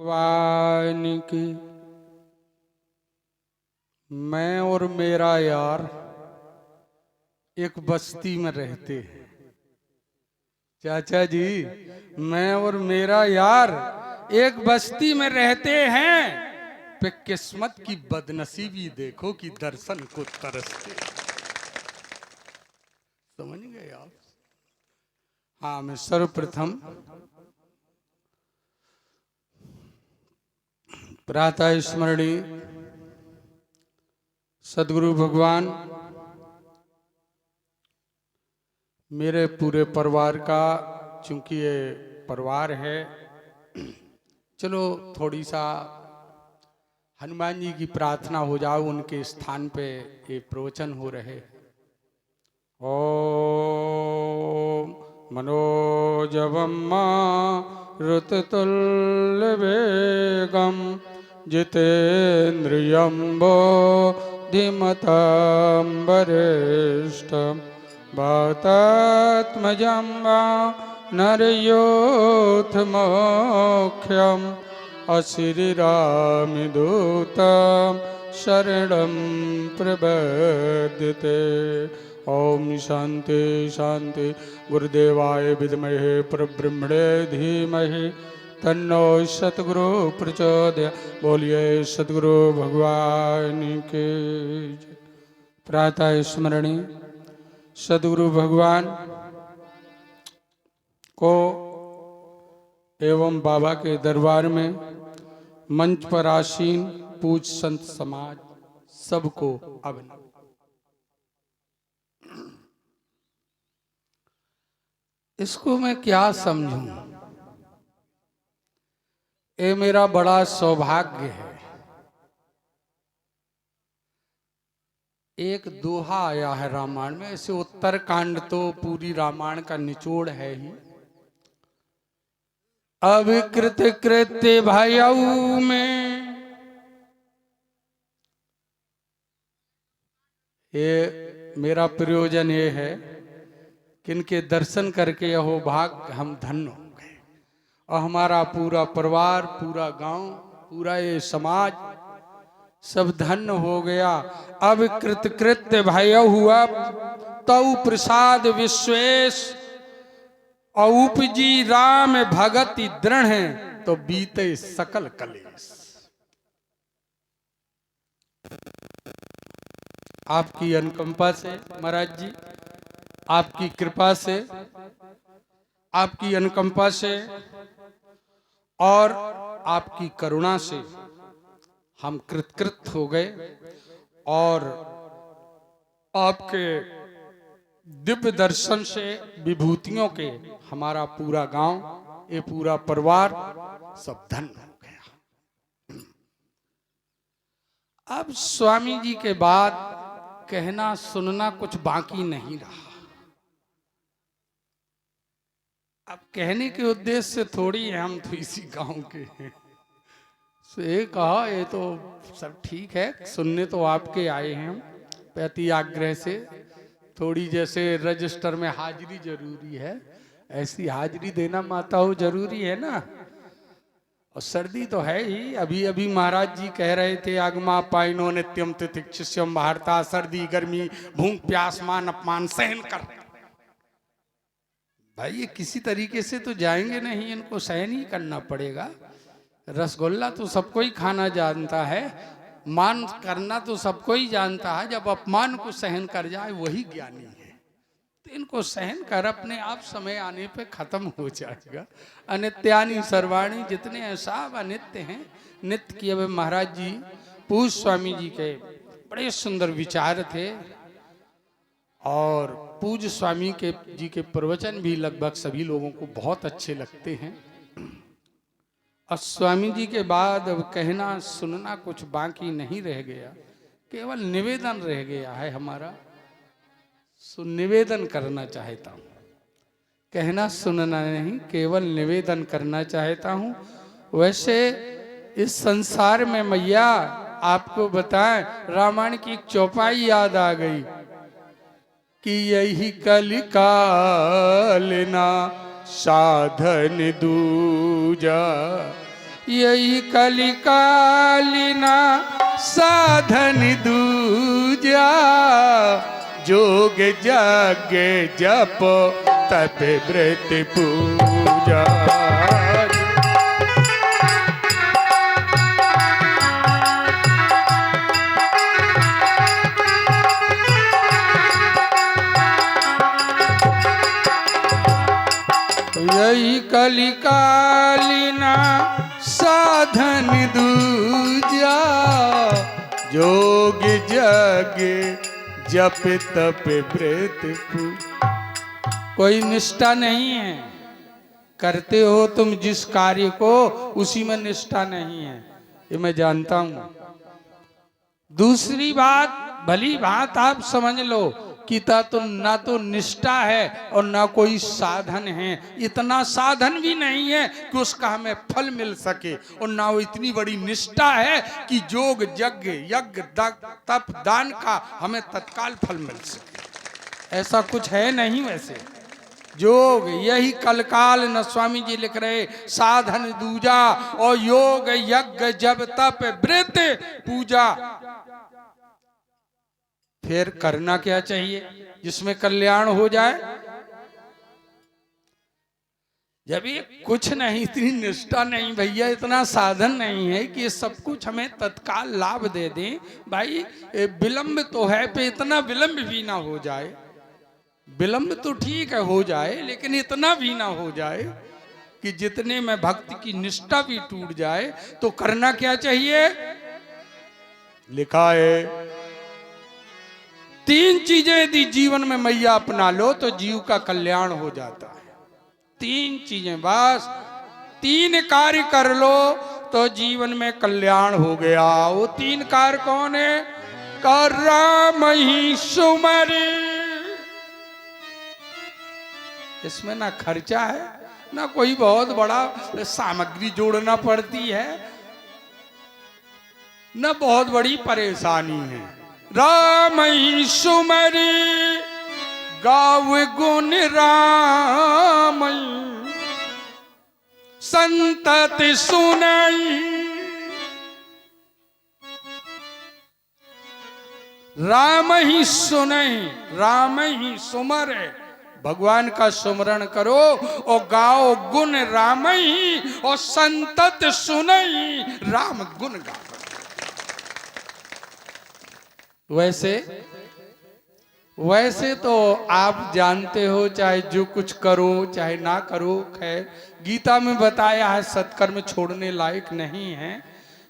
भगवान की। मैं और मेरा यार एक बस्ती में रहते हैं। चाचा जी, मैं और मेरा यार एक बस्ती में रहते हैं। पे किस्मत की बदनसीबी देखो कि दर्शन को तरसते। समझ गए आप? हाँ, मैं सर्वप्रथम प्रातः स्मरणीय सदगुरु भगवान मेरे पूरे परिवार का, चूंकि ये परिवार है, चलो थोड़ी सा हनुमान जी की प्रार्थना हो जाओ। उनके स्थान पे ये प्रवचन हो रहे। ओम मनोजवम ऋतुतुल्य वेगम जितेन्द्रियं बुद्धिमतां वरिष्ठं वातात्मजं वा नरयोथमोख्यम् अश्रीरामदूतं शरणं प्रपद्यते। ओम शांति शांति। गुरुदेवाय विद्महे परब्रह्मणे धीमहि तन्नो सतगुरु प्रचोदयात्। बोलिए सतगुरु भगवान के जय। प्रातः स्मरणीय सदगुरु भगवान को एवं बाबा के दरबार में मंच पर आसीन पूज संत समाज सबको अभिनंदन। इसको मैं क्या समझूं? ये मेरा बड़ा सौभाग्य है। एक दोहा आया है रामायण में, ऐसे उत्तरकांड तो पूरी रामायण का निचोड़ है ही। अविकृत कृत्य भयऊ में, ये मेरा प्रयोजन ये है कि इनके दर्शन करके यहो भाग हम धन्य हो गए। और हमारा पूरा परिवार, पूरा गांव, पूरा ये समाज सब धन्य हो गया। अविकृत कृत्य भयऊ हुआ तऊ प्रसाद विश्वेश, औपजी राम भगति दृढ़ है तो बीते सकल कलेश। आपकी अनुकंपा से महाराज जी, आपकी कृपा से, आपकी अनुकंपा से और आपकी करुणा से हम कृतकृत हो गए। और आपके दिव्य दर्शन से विभूतियों के हमारा पूरा गांव, ये पूरा परिवार सब धन्य हो गया। अब स्वामी जी के बाद कहना सुनना कुछ बाकी नहीं रहा। अब कहने के उद्देश्य से थोड़ी है, हम तो इसी गांव के हैं। ये कहा ये तो सब ठीक है, सुनने तो आपके आए हैं हम प्रति आग्रह से। थोड़ी जैसे रजिस्टर में हाजिरी जरूरी है, ऐसी हाजिरी देना माताओं जरूरी है ना। और सर्दी तो है ही। अभी अभी महाराज जी कह रहे थे आगमा पाइनो नित्यम तितिक्षिष्यम भारता। सर्दी गर्मी भूख प्यास मान अपमान सहन कर। भाई ये किसी तरीके से तो जाएंगे नहीं, इनको सहन ही करना पड़ेगा। रसगुल्ला तो सबको ही खाना जानता है, मान करना तो सबको ही जानता है। जब अपमान को सहन कर जाए वही ज्ञानी है। तो इनको सहन कर अपने आप समय आने पे खत्म हो जाएगा। अनित्यानि सर्वाणी, जितने हैं सब अनित्य हैं। नित्य की। अब महाराज जी पूज स्वामी जी के बड़े सुंदर विचार थे और पूज स्वामी के जी के प्रवचन भी लगभग सभी लोगों को बहुत अच्छे लगते हैं। और स्वामी जी के बाद अब कहना सुनना कुछ बाकी नहीं रह गया, केवल निवेदन रह गया है हमारा। निवेदन करना चाहता हूँ, कहना सुनना नहीं, केवल निवेदन करना चाहता हूँ। वैसे इस संसार में मैया आपको बताएं, रामायण की एक चौपाई याद आ गई कि यही कलिकाल ना साधन दूजा, यही कलिकालिना साधन दूजा, जोग जग जप तप व्रत पूजा। यही कलिकालिना साधन दूजा, जोग जग जप तप व्रत पूजा। कोई निष्ठा नहीं है, करते हो तुम जिस कार्य को उसी में निष्ठा नहीं है, ये मैं जानता हूं। दूसरी बात, भली बात आप समझ लो कि ना तो निष्ठा है और ना कोई साधन है। इतना साधन भी नहीं है कि उसका हमें फल मिल सके, और ना वो इतनी बड़ी निष्ठा है कि जोग यज्ञ तप दान का हमें तत्काल फल मिल सके। ऐसा कुछ है नहीं। वैसे जोग यही कलकाल न स्वामी जी लिख रहे, साधन दूजा और योग यज्ञ जब तप व्रत पूजा। फिर करना क्या चाहिए जिसमें कल्याण हो जाए? जब ये कुछ नहीं, इतनी निष्ठा नहीं भैया, इतना साधन नहीं है कि ये सब कुछ हमें तत्काल लाभ दे दें। भाई विलंब तो है, पे इतना विलंब भी ना हो जाए। विलंब तो ठीक है हो जाए, लेकिन इतना भी ना हो जाए कि जितने में भक्ति की निष्ठा भी टूट जाए। तो करना क्या चाहिए? लिखा है 3 चीजें यदि जीवन में मैया अपना लो तो जीव का कल्याण हो जाता है। 3 चीजें बस, 3 कार्य कर लो तो जीवन में कल्याण हो गया। वो 3 कार्य कौन है? कर राम ही सुमरि। इसमें ना खर्चा है, ना कोई बहुत बड़ा सामग्री जोड़ना पड़ती है, ना बहुत बड़ी परेशानी है। राम ही सुमरि गाव गुण राम, संतति सुनई। राम ही सुनई, राम ही सुमर, भगवान का सुमरण करो और गाओ गुण राम ही, और संतत सुनई राम गुण गाओ। वैसे तो आप जानते हो, चाहे जो कुछ करो चाहे ना करो, खैर गीता में बताया है सत्कर्म छोड़ने लायक नहीं है।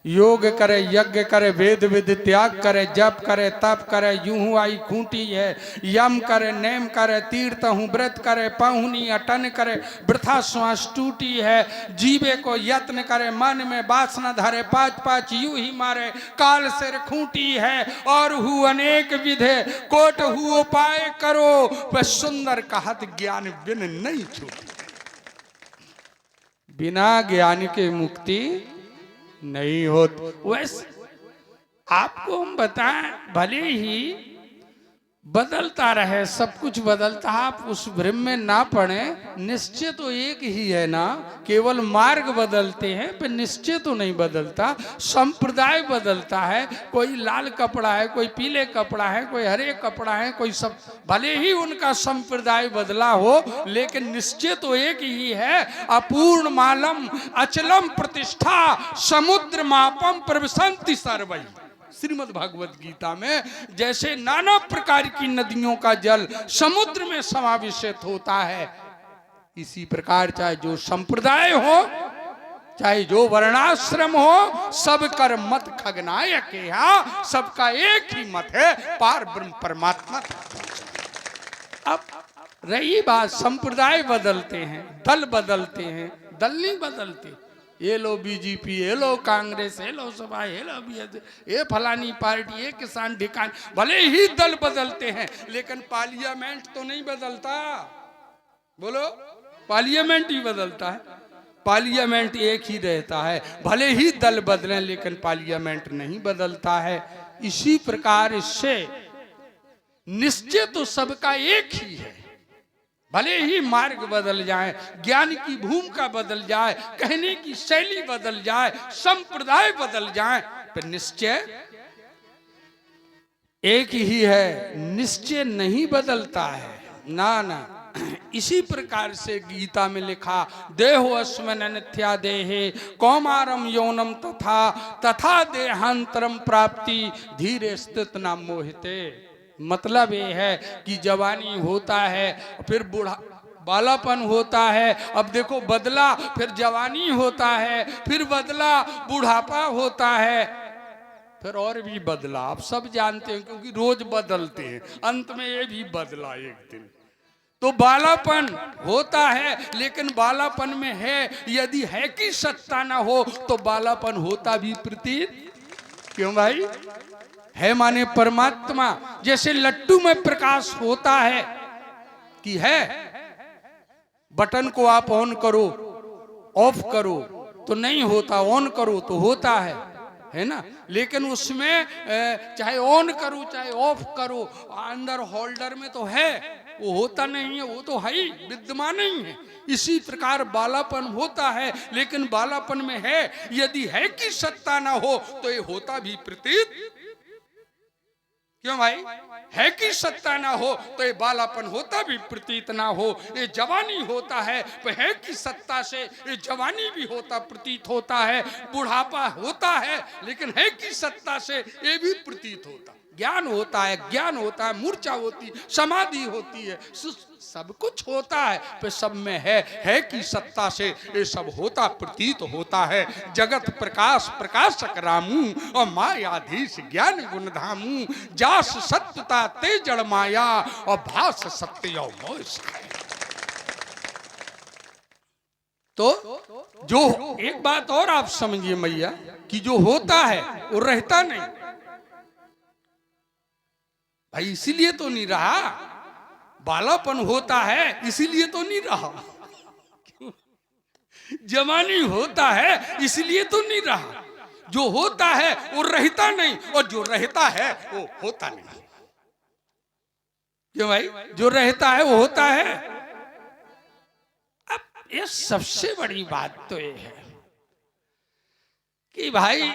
योग करे, यज्ञ करे, वेद विद त्याग करे, जप करे, तप करे, यूं आई खूंटी है, यम करे, नेम करे, तीर्थ हूँ व्रत करे, पाहुनी अटन करे, वृथा श्वास टूटी है, जीवे को यत्न करे, मन में वासना धरे, 5 यूं ही मारे, काल सिर खूंटी है, और हु अनेक विधे, कोट हु उपाय करो, वह सुंदर कहत ज्ञान बिन नहीं छूटी। बिना ज्ञान के मुक्ति नहीं होती। वैसे आपको हम बताएं, भले ही बदलता रहे, सब कुछ बदलता है, आप उस भ्रम में ना पड़े। निश्चय तो एक ही है ना, केवल मार्ग बदलते हैं, पर निश्चय तो नहीं बदलता। संप्रदाय बदलता है, कोई लाल कपड़ा है, कोई पीले कपड़ा है, कोई हरे कपड़ा है, कोई सब, भले ही उनका संप्रदाय बदला हो, लेकिन निश्चय तो एक ही है। अपूर्ण मालम अचलम प्रतिष्ठा समुद्र मापम प्रवसंति सर्वै। श्रीमद् भागवत गीता में जैसे नाना प्रकार की नदियों का जल समुद्र में समावेशित होता है, इसी प्रकार चाहे जो संप्रदाय हो, चाहे जो वर्णाश्रम हो, सब कर मत खगनायक के यहाँ सबका एक ही मत है, पार ब्रह्म परमात्मा। अब रही बात, संप्रदाय बदलते हैं, दल बदलते हैं, दल नहीं बदलते। ये लो बीजेपी, ये लो कांग्रेस, ये लो सपा, ये लो ये फलानी पार्टी, ये किसान ढिकान, भले ही दल बदलते हैं, लेकिन पार्लियामेंट तो नहीं बदलता। बोलो, पार्लियामेंट ही बदलता है। पार्लियामेंट एक ही रहता है, भले ही दल बदलें, लेकिन पार्लियामेंट नहीं बदलता है। इसी प्रकार इससे निश्चय तो सबका एक ही है, भले ही मार्ग बदल जाए, ज्ञान की भूमिका बदल जाए, कहने की शैली बदल जाए, संप्रदाय बदल जाए, पर निश्चय एक ही है, निश्चय नहीं बदलता है। ना ना, इसी प्रकार से गीता में लिखा, देहो अस्मिन् अनित्या देहे कौमारम यौनम तथा तथा देहांतरम प्राप्ति धीरे स्थित न मोहिते। मतलब ये है कि जवानी होता है, फिर बूढ़ा बालापन होता है, अब देखो बदला, फिर जवानी होता है, फिर बदला बुढ़ापा होता है, फिर और भी बदला। आप सब जानते हैं क्योंकि रोज बदलते हैं, अंत में ये भी बदला एक दिन। तो बालापन होता है, लेकिन बालापन में है यदि है कि सत्ता ना हो तो बालापन होता भी प्रतीत क्यों भाई है, माने परमात्मा। जैसे लट्टू में प्रकाश होता है कि है, बटन को आप ऑन करो ऑफ करो तो नहीं होता, ऑन करो तो होता है ना। लेकिन उसमें चाहे ऑन करो चाहे ऑफ करो, अंदर होल्डर में तो है, वो होता नहीं है, वो तो है ही, विद्यमान नहीं है। इसी प्रकार बालापन होता है, लेकिन बालापन में है यदि है कि सत्ता ना हो तो ये होता भी प्रतीत क्यों भाई, है कि सत्ता ना हो तो ये बालापन होता भी प्रतीत ना हो। ये जवानी होता है तो है कि सत्ता से ये जवानी भी होता प्रतीत होता है। बुढ़ापा होता है लेकिन है कि सत्ता से ये भी प्रतीत होता। ज्ञान होता है, ज्ञान होता है, मूर्छा होती, समाधि होती है, सब कुछ होता है, पर सब में है कि सत्ता से ये सब होता प्रतीत होता है। जगत प्रकाश प्रकाशक रामू और मायाधीश ज्ञान गुण धामू, जास सत्यता ते जड़ माया और भास सत्य और मोह। तो जो एक बात और आप समझिए मैया कि जो होता है वो रहता नहीं भाई, इसीलिए तो नहीं रहा। बालापन होता है इसीलिए तो नहीं रहा, जवानी होता है इसलिए तो नहीं रहा। जो होता है वो रहता नहीं और जो रहता है वो होता नहीं। क्यों भाई, जो रहता है वो होता है। अब ये सबसे बड़ी बात तो ये है कि भाई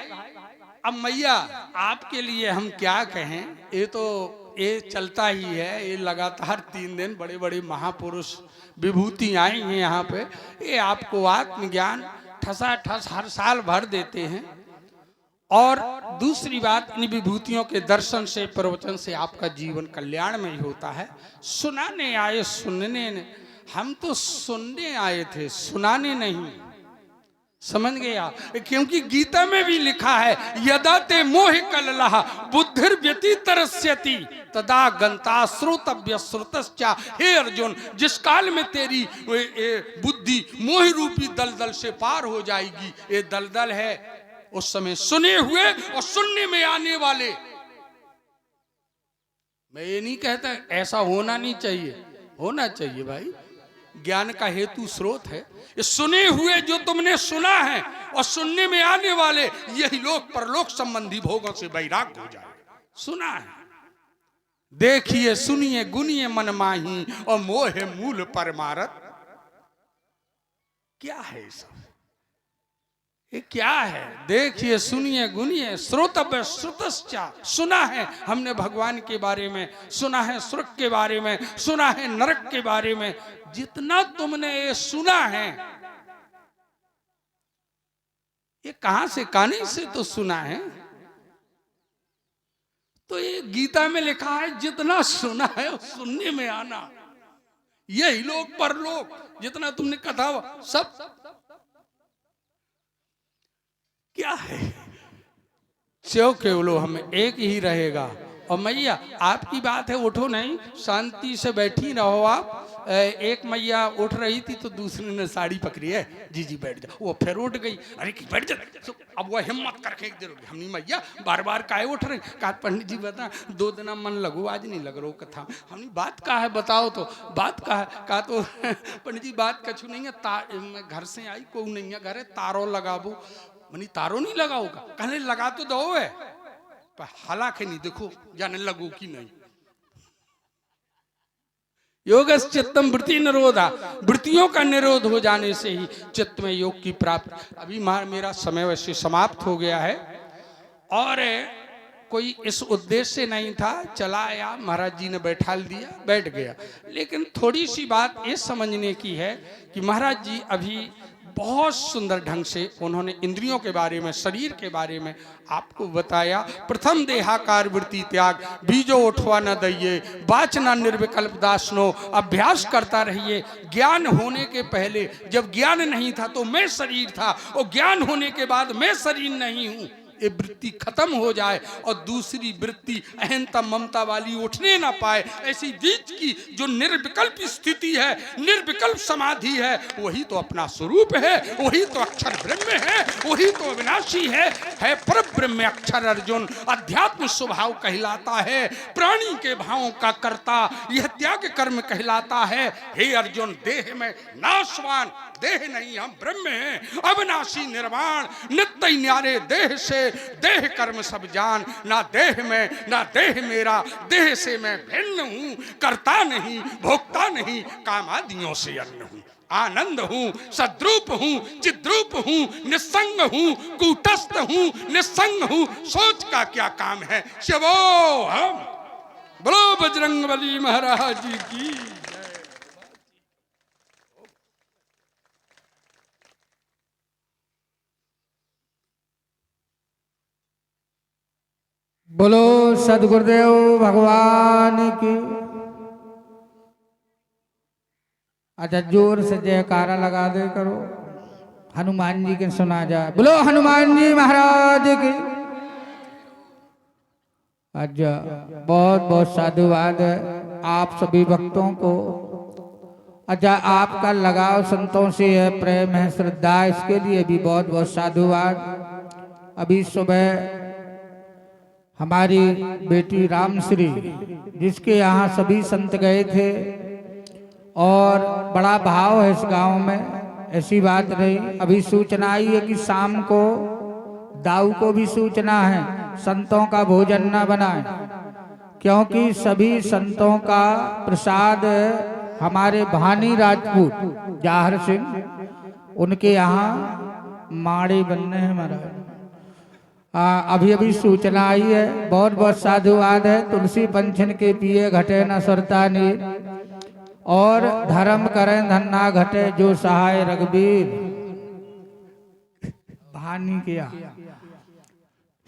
अब मैया आपके लिए हम क्या कहें, ये तो ये चलता ही है, ये लगातार 3 दिन बड़े बड़े महापुरुष विभूति आई हैं यहाँ पे, ये आपको आत्मज्ञान ठसाठस हर साल भर देते हैं। और दूसरी बात, इन विभूतियों के दर्शन से प्रवचन से आपका जीवन कल्याण में ही होता है। सुनाने आए सुनने ने, हम तो सुनने आए थे सुनाने नहीं, समझ गया। क्योंकि गीता में भी लिखा है, यदा ते मोह कललह बुद्धिर व्यतितरस्यति तदा गंता श्रोतव्य श्रुतश्चा। हे अर्जुन, जिस काल में तेरी बुद्धि मोह रूपी दलदल से पार हो जाएगी, ये दलदल है, उस समय सुने हुए और सुनने में आने वाले। मैं ये नहीं कहता ऐसा होना नहीं चाहिए, होना चाहिए भाई, ज्ञान का हेतु स्रोत है। ये सुने हुए जो तुमने सुना है और सुनने में आने वाले, यही लोग परलोक संबंधी भोगों से वैराग्य हो जाए। सुना है, देखिए सुनिए गुनिए मन माही और मोह मूल परमारत। क्या है सब, ये क्या है? देखिए सुनिए गुनिए श्रोतव्य श्रुतश्चा। सुना है हमने भगवान के बारे में, सुना है स्वर्ग के बारे में, सुना है नरक के बारे में। जितना तुमने ये सुना है, ये कहां से, कानी से तो सुना है। तो ये गीता में लिखा है, जितना सुना है सुनने में आना, यही लोग परलोक। जितना तुमने कथा सब क्या है, क्यों केवलो हमें एक ही रहेगा। और मैया आपकी बात है, उठो नहीं, शांति से बैठी रहो आप। एक मैया उठ रही थी तो दूसरी ने साड़ी पकड़ी है, जी जी बैठ जाओ, वो फिर उठ गई, अरे कि बैठ जा। अब वो हिम्मत करके एक देर, हमनी मैया बार बार काहे उठ रही। कहा पंडित जी बता, 2 दिन मन लगो, आज नहीं लग रहा कथा। हमने बात का है बताओ तो, बात का है। कहा तो पंडित जी बात कछु नहीं है, मैं घर से आई, कोई नहीं है घरे, तारो लगाबो। मनी तारो नहीं लगाओगा, कहने लगा तो दो है, पर हालांकि नहीं, देखो जाने लगो कि नहीं। योगस् चित्तम वृत्ति निरोधा, वृत्तियों का निरोध हो जाने से ही चित्त में योग की प्राप्ति। अभी मेरा समय वैसे समाप्त हो गया है और कोई इस उद्देश्य से नहीं था, चला आया, महाराज जी ने बैठाल दिया, बैठ गया। लेकिन थोड़ी सी बात ये समझने की है कि महाराज जी अभी बहुत सुंदर ढंग से उन्होंने इंद्रियों के बारे में, शरीर के बारे में आपको बताया। प्रथम देहाकार वृत्ति त्याग, बीजो उठवा न दइए, वाचना निर्विकल्प दासनो, अभ्यास करता रहिए। ज्ञान होने के पहले जब ज्ञान नहीं था तो मैं शरीर था, और ज्ञान होने के बाद मैं शरीर नहीं हूं। ये वृत्ति खत्म हो जाए और दूसरी वृत्ति अहंता ममता वाली उठने ना पाए, ऐसी बीच की जो निर्विकल्प स्थिति है, निर्विकल्प समाधि है, वही तो अपना स्वरूप है, वही तो अक्षर ब्रह्म है, वही तो अविनाशी है पर ब्रह्म अक्षर अर्जुन। अध्यात्म स्वभाव कहलाता है, प्राणी के भावों का कर्ता यह त्याग कर्म कहलाता है। हे अर्जुन, देह में नाशवान देह नहीं, हम ब्रह्म हैं, अविनाशी निर्वाण, नित्य न्यारे देह से, देह कर्म सब जान। ना देह में ना देह मेरा, देह से मैं भिन्न हूं, करता नहीं भोगता नहीं, कामादियों से अन्न हूं, आनंद हूं, सद्रूप हूं, चिद्रूप हूं, निस्संग हूं, कूटस्थ हूं, निस्संग हूं, सोच का क्या काम है। शिवो हम। बोलो बजरंगबली महाराज जी की। बोलो सदगुरुदेव भगवान की। अच्छा, जोर से जयकारा लगा दे करो, हनुमान जी के सुना जाए। बोलो हनुमान जी महाराज की। अच्छा, बहुत बहुत साधुवाद है आप सभी भक्तों को। अच्छा, आपका लगाव संतों से है, प्रेम है, श्रद्धा, इसके लिए भी बहुत बहुत साधुवाद। अभी सुबह हमारी बेटी रामश्री, जिसके यहाँ सभी संत गए थे, और बड़ा भाव है इस गांव में, ऐसी बात नहीं। अभी सूचना आई है कि शाम को दाऊ को भी सूचना है संतों का भोजन न बनाए, क्योंकि सभी संतों का प्रसाद हमारे भानी राजपूत जाहर सिंह, उनके यहाँ माड़े बनने हैं महाराज। अभी अभी सूचना आई है, बहुत बहुत साधुवाद है। तुलसी पंचन के पिए घटे न सुरता नीर, और धर्म करें धन्ना घटे जो सहाय रघुबीर। भानी किया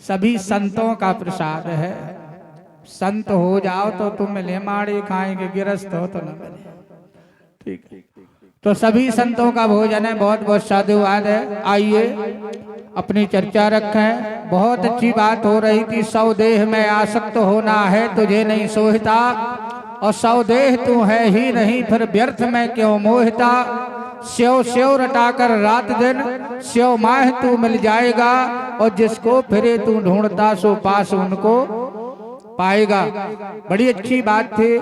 सभी संतों का प्रसाद है। संत हो जाओ तो तुम मिले माड़े खाएंगे, गिरस्त हो तो न मिले। ठीक है, तो सभी संतों का भोजन है, बहुत बहुत साधुवाद है। आइए अपनी चर्चा रखें। बहुत अच्छी बात हो रही थी, सौ देह में आसक्त होना है तुझे नहीं सोहता, और सौ देह तू है ही नहीं फिर व्यर्थ में क्यों मोहता। स्यो स्यो रटाकर रात दिन, स्यो माह तू मिल जाएगा, और जिसको फिरे तू ढूंढता सो पास उनको पाएगा। बड़ी अच्छी बात थी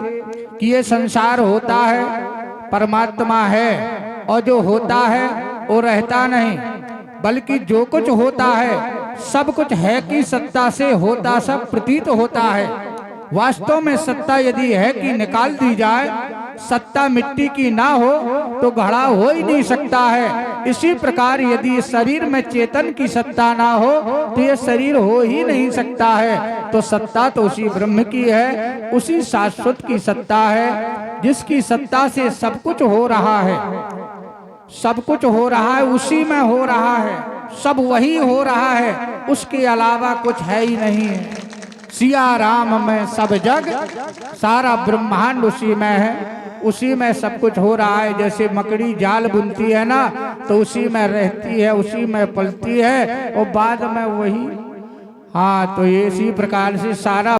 कि ये संसार होता है, परमात्मा है, और जो होता है वो रहता नहीं, बल्कि जो कुछ होता है सब कुछ है कि सत्ता से होता सब प्रतीत होता है। वास्तव में सत्ता यदि है कि निकाल दी जाए, सत्ता मिट्टी की ना हो तो घड़ा हो ही नहीं सकता है। इसी प्रकार यदि शरीर में चेतन की सत्ता ना हो तो ये शरीर हो ही नहीं सकता है। तो सत्ता तो उसी ब्रह्म की है, उसी शाश्वत की सत्ता है, जिसकी सत्ता से सब कुछ हो रहा है। सब कुछ हो रहा है उसी में हो रहा है, सब वही हो रहा है, उसके अलावा कुछ है ही नहीं है। सिया राम में सब जग, सारा ब्रह्मांड उसी में है, उसी में सब कुछ हो रहा है। जैसे मकड़ी जाल बुनती है ना, तो उसी में रहती है, उसी में पलती है, और बाद में वही। हाँ, तो इसी प्रकार से सारा